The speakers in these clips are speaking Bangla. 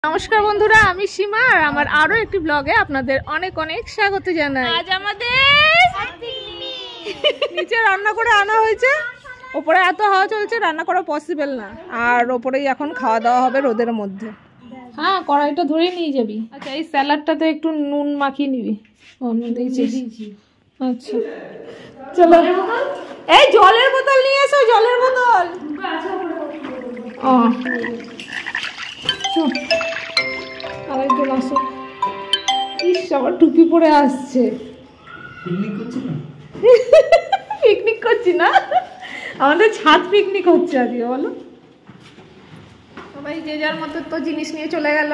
নমস্কার বন্ধুরা, আমি সীমা আর আমার আরো একটি ব্লগে আপনাদের অনেক অনেক স্বাগত জানাই। আজ আমাদের নিচে রান্না করে আনা হয়েছে। ওপরে এত হাওয়া চলছে, রান্না করা পসিবল না। আর ওপরেই এখন খাওয়া দাওয়া হবে রোদের মধ্যে। হ্যাঁ, কড়াইটা ধরে নিয়ে যাবি। আচ্ছা, এই স্যালাডটাতে একটু নুন মাখিয়ে নিবি। আচ্ছা চলো, এই জলের বোতল নিয়ে এসো, জলের বোতল। আরেকজন আসো। ইস, আবার টুপি পরে আসছে। পিকনিক করছি না, আমাদের ছাদ পিকনিক হচ্ছে আজকে। বলো, সবাই যে যার মতো তো জিনিস নিয়ে চলে গেল।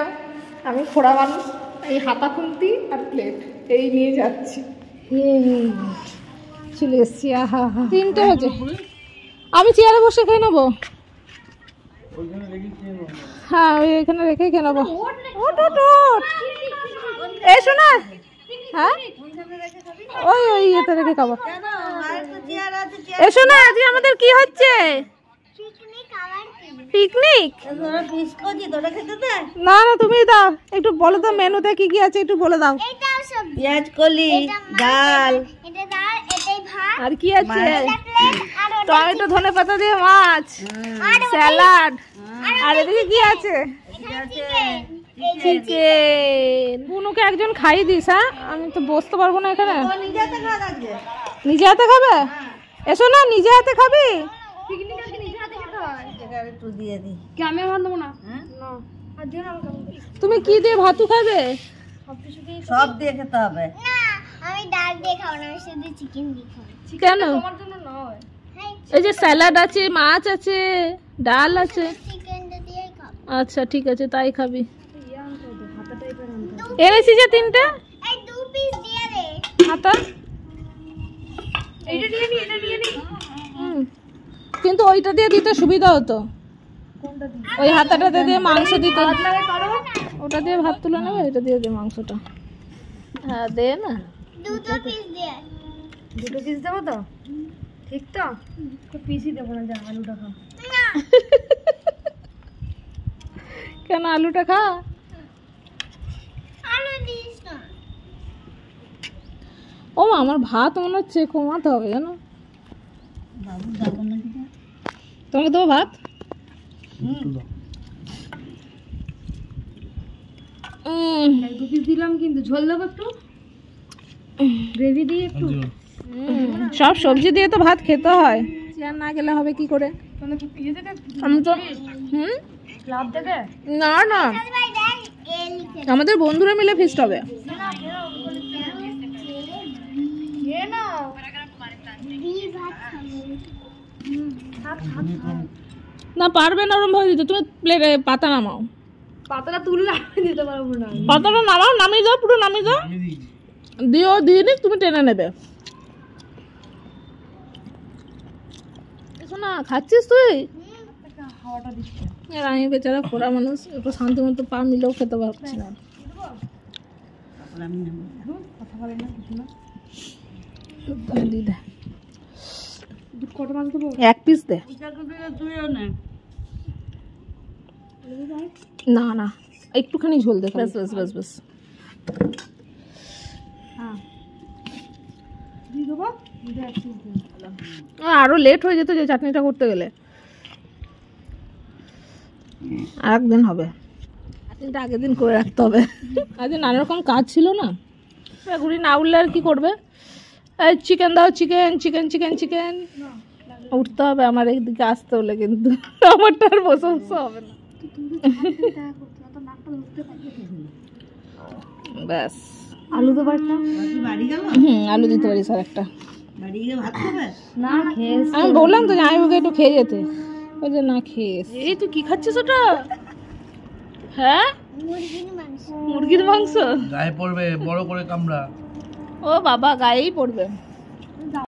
আমি ফোড়া মানুষ, এই হাতা খুন্তি আর প্লেট এই নিয়ে যাচ্ছি। চলে এসছি। আহা হা, 3টে হচ্ছে। আমি চেয়ারে বসে খেয়ে নেবো। হ্যাঁ, ওই এখানে রেখে খেয়ে নেবো। এসো না। হ্যাঁ, ওই ওই ইয়েতে রেখে খাবো। এসো না, আজকে আমাদের কি হচ্ছে? পিকনিক। না না, তুমি দাও একটু, বলো তো মেনুতে কি কি আছে একটু বলে দাও। পেঁয়াজ কলি, ডাল, আর কি আছে? টমেটো ধনে পাতা দিয়ে মাছ, স্যালাড, আর এদিকে কি আছে? চিকেন। বুনুকে একজন খাইয়ে দিস। হ্যাঁ, আমি তো বসতে পারবো না এখানে। নিজে হাতে খাবে? এসো না, নিজে হাতে খাবি। তুমি কি দিয়ে ভাতু খাবে? সব দিয়ে খেতে হবে। আমি ডাল দিয়ে খাবো না, আমি শুধু চিকেন দিয়ে খাবো। কেন? এই যে স্যালাড আছে, মাছ আছে, ডাল আছে। চিকেনটা দিয়েই খাবো। আচ্ছা ঠিক আছে, তাই খাবি। এনেছি যে 3টে। এই 2 পিস দিয়ে দে। হাতা এটা দিয়ে নি, এটা দিয়ে নি। কিন্তু ওইটা দিয়ে দিতে সুবিধা হতো। ওই হাতাটাতে দিয়ে মাংস দিতে। ওটা দিয়ে ভাত তুলে নেবে, এটা দিয়ে দে মাংসটা। হ্যাঁ দে না। 2 পিস দিয়ে। 2 পিস দেবো তো? ঠিক তো? পিসই দেবো না, যা আলুটা খা। না, কেন আলুটা খা? আলু দিস না। ও মা, আমার ভাত মনে হচ্ছে কমাতে হবে জানো। বাবু যাবো না কি? তোমাকে দেবো ভাত? দিলাম, কিন্তু ঝোল দেবো একটু, গ্রেভি দিয়ে একটু। সব সবজি দিয়ে তো ভাত খেতে হয়। চেয়ার না গেলে হবে কি করে? আমি তো লাভ দেবে না না, ভাই দেখ, এ লিখে আমাদের বন্ধুরা মিলে ফিস্ট হবে। এ না বি ভাত খাবো। না পারবে না ওরম ভাবে দিতে। তুমি প্লেটে পাতা নামাও। পাতাটা তুললে আমি দিতে পারবো না। পাতাটা নামাও, নামিয়ে দাও, পুরো নামিয়ে দাও। দিও, দিয়ে নি, তুমি টেনে নেবে। এসো না, খাচ্ছিস তুই? হাওয়াটা দিচ্ছে। আমি বেচারা খোড়া মানুষ, একটু শান্তি মতো পা মিলেও খেতে পারছি না। কথা বলে না, কিছু না। কত মাছ দেবো? 1 পিস দে। না না, একটুখানি ঝোল দে। বাস বাস বাস বাস। আরো লেট হয়ে যেত যে চাটনিটা করতে গেলে। আরেকদিন হবে, চাটনিটা আগের দিন করে রাখতে হবে। আজ নানা রকম কাজ ছিল না, ঘুরি না উঠলে আর কি করবে। এই চিকেন দাও, চিকেন চিকেন চিকেন চিকেন। উঠতে হবে আমার, একদিকে আসতে হলে, কিন্তু আমারটা আর বসে বসে হবে না। ব্যাস, আলু তো পারতাম। আলু দিতে পারিস আর একটা। না খেয়ে আমি বললাম তো আমি ওকে একটু খেয়ে যেতে। ওই যে না খেয়ে। এই তুই কি খাচ্ছিস ওটা? হ্যাঁ, মুরগির মাংস। মুরগির মাংস গায়ে পড়বে, বড় করে কামড়া। ও বাবা, গায়েই পড়বে।